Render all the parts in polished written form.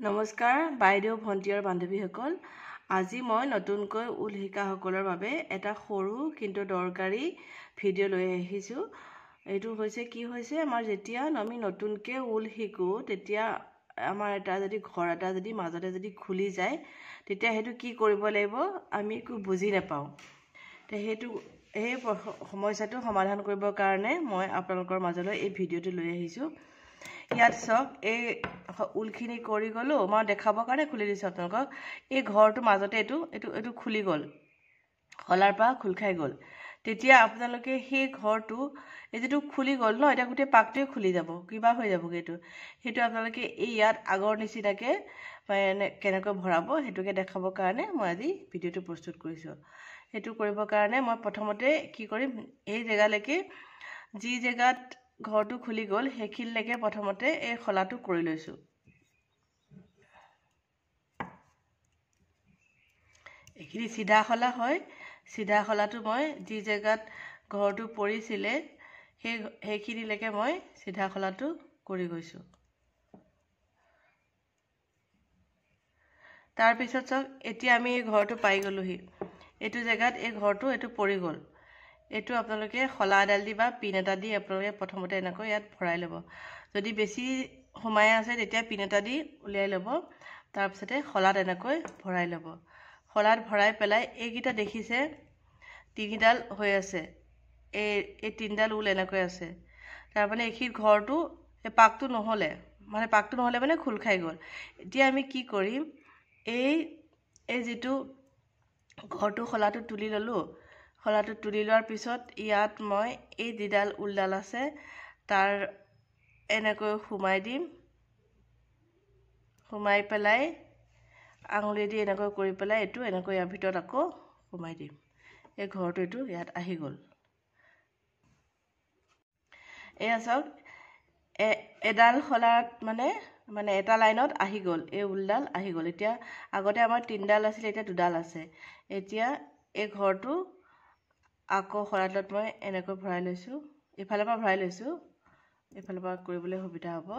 নমস্কাৰ বাইদেউ ভণ্টি আৰু বান্ধৱীসকল। আজি মই নতুনকৈ ঊল শিকাসকলৰ বাবে এটা সৰু কিন্তু দৰকাৰী ভিডিঅ' লৈ আহিছোঁ। এইটো হৈছে কি হৈছে, আমাৰ যেতিয়া আমি নতুনকৈ ঊল শিকোঁ তেতিয়া আমাৰ ঘৰ এটা যদি মাজতে যদি খুলি যায় তেতিয়া সেইটো কি কৰিব লাগিব আমি একো বুজি নাপাওঁ। সেই সমস্যাটো সমাধান কৰিবৰ কাৰণে মই আপোনালোকৰ মাজলৈ এই ভিডিঅ'টো লৈ আহিছোঁ। ইয়াত চাওক, এই ঊলখিনি কৰি গ'লোঁ, মই দেখাবৰ কাৰণে খুলি দিছোঁ আপোনালোকক। এই ঘৰটোৰ মাজতে এইটো খুলি গ'ল, খোলাৰ পৰা খোল খাই গ'ল। তেতিয়া আপোনালোকে সেই ঘৰটো এই যিটো খুলি গ'ল ন, এতিয়া গোটেই পাকটোৱে খুলি যাব, কিবা হৈ যাবগৈ। সেইটো আপোনালোকে এই ইয়াত আগৰ নিচিনাকৈ কেনেকৈ ভৰাব সেইটোকে দেখাবৰ কাৰণে মই আজি ভিডিঅ'টো প্ৰস্তুত কৰিছোঁ। সেইটো কৰিবৰ কাৰণে মই প্ৰথমতে কি কৰিম, এই জেগালৈকে যি জেগাত ঘৰটো খুলি গ'ল সেইখিনিলৈকে প্ৰথমতে এই খোলাটো কৰি লৈছোঁ। এইখিনি চিধা খোলা হয়। চিধা খোলাটো মই যি জেগাত ঘৰটো পৰিছিলে সেইখিনিলৈকে মই চিধা খোলাটো কৰি গৈছোঁ। তাৰপিছত চাওক, এতিয়া আমি এই ঘৰটো পাই গ'লোহি। এইটো জেগাত এই ঘৰটো পৰি গ'ল। এইটো আপোনালোকে খোলা এডাল দি বা পিন এটা দি আপোনালোকে প্ৰথমতে এনেকৈ ইয়াত ভৰাই ল'ব। যদি বেছি সোমাই আছে তেতিয়া পিন এটা দি উলিয়াই ল'ব। তাৰপিছতে খোলাত এনেকৈ ভৰাই ল'ব। খোলাত ভৰাই পেলাই এইকেইটা দেখিছে তিনিডাল হৈ আছে, এই তিনিডাল ঊল এনেকৈ আছে। তাৰমানে এইখিনি ঘৰটো পাকটো নহ'লে মানে খোল খাই গ'ল। এতিয়া আমি কি কৰিম, এই যিটো ঘৰটো খোলাটো তুলি ল'লোঁ, খোলাটো তুলি লোৱাৰ পিছত ইয়াত মই এই যিডাল ঊলডাল আছে তাৰ এনেকৈ সোমাই দিম। সোমাই পেলাই আঙুলি দি এনেকৈ কৰি পেলাই এইটো এনেকৈ ইয়াৰ ভিতৰত আকৌ সোমাই দিম। এই ঘৰটো ইয়াত আহি গ'ল। এয়া চাওক, এডাল খোলাত মানে এটা লাইনত আহি গ'ল, এই ঊলডাল আহি গ'ল। এতিয়া আগতে আমাৰ তিনিডাল আছিলে, এতিয়া দুডাল আছে। এতিয়া এই ঘৰটো আকৌ খোলাটোত মই এনেকৈ ভৰাই লৈছোঁ, ইফালৰ পৰা ভৰাই লৈছোঁ, এইফালৰ পৰা কৰিবলৈ সুবিধা হ'ব।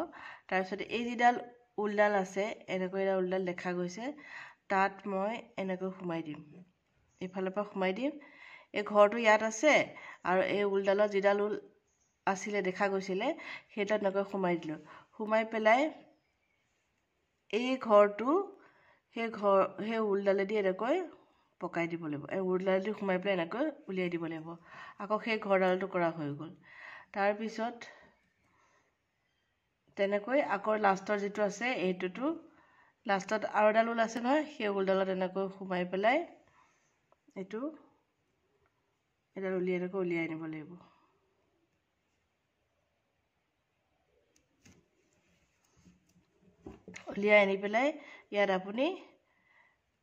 তাৰপিছত এই যিডাল ঊলডাল আছে, এনেকৈ এডাল ঊলডাল দেখা গৈছে, তাত মই এনেকৈ সোমাই দিম, এইফালৰ পৰা সোমাই দিম। এই ঘৰটো ইয়াত আছে আৰু এই ঊলডালত যিডাল ঊল আছিলে দেখা গৈছিলে সেইডাল এনেকৈ সোমাই দিলোঁ। সোমাই পেলাই এই ঘৰটো সেই ঊলডালেদি এনেকৈ পকাই দিব লাগিব। এই ঊলডালেদি সোমাই পেলাই এনেকৈ উলিয়াই দিব লাগিব। আকৌ সেই ঘৰডালটো কৰা হৈ গ'ল। তাৰপিছত তেনেকৈ আকৌ লাষ্টৰ যিটো আছে এইটোতো লাষ্টত আৰু এডাল ঊল আছে নহয়, সেই ঊলডালত এনেকৈ সোমাই পেলাই এডাল উলিয়াই আনিব লাগিব। উলিয়াই আনি পেলাই ইয়াত আপুনি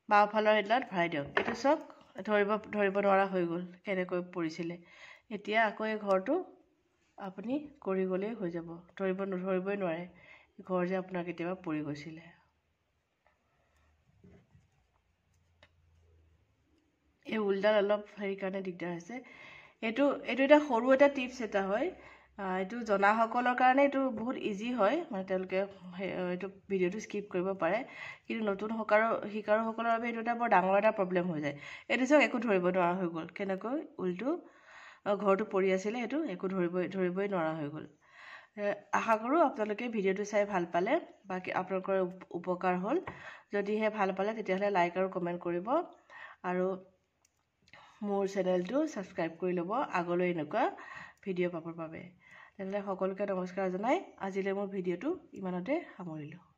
বাওঁফালৰ এডালত ভৰাই দিয়ক। এইটো চাওক, ধৰিব নোৱাৰা হৈ গ'ল কেনেকৈ পৰিছিলে। এতিয়া আকৌ এই ঘৰটো আপুনি কৰি গ'লেই হৈ যাব, ধৰিবই নোৱাৰে ঘৰ যে আপোনাৰ কেতিয়াবা পৰি গৈছিলে। এই ঊলডাল অলপ কাৰণে দিগদাৰ হৈছে। এইটো এটা সৰু এটা টিপছ এটা হয়। এইটো জনাসকলৰ কাৰণে এইটো বহুত ইজি হয়, মানে তেওঁলোকে এইটো ভিডিঅ'টো স্কিপ কৰিব পাৰে। কিন্তু নতুন শিকাৰুসকলৰ বাবে এইটো এটা বৰ ডাঙৰ এটা প্ৰব্লেম হৈ যায়। এইটো চাওক, একো ধৰিব নোৱাৰা হৈ গ'ল, কেনেকৈ ঘৰটো পৰি আছিলে সেইটো একো ধৰিবই নোৱাৰা হৈ গ'ল। আশা কৰোঁ আপোনালোকে ভিডিঅ'টো চাই ভাল পালে বা আপোনালোকৰ উপকাৰ হ'ল। যদিহে ভাল পালে তেতিয়াহ'লে লাইক আৰু কমেণ্ট কৰিব আৰু মোৰ চেনেলটো ছাবস্ক্ৰাইব কৰি ল'ব আগলৈ এনেকুৱা ভিডিঅ' পাবৰ বাবে। তেনেহ'লে সকলোকে নমস্কাৰ জনাই আজিলৈ মোৰ ভিডিঅ'টো ইমানতে সামৰিলোঁ।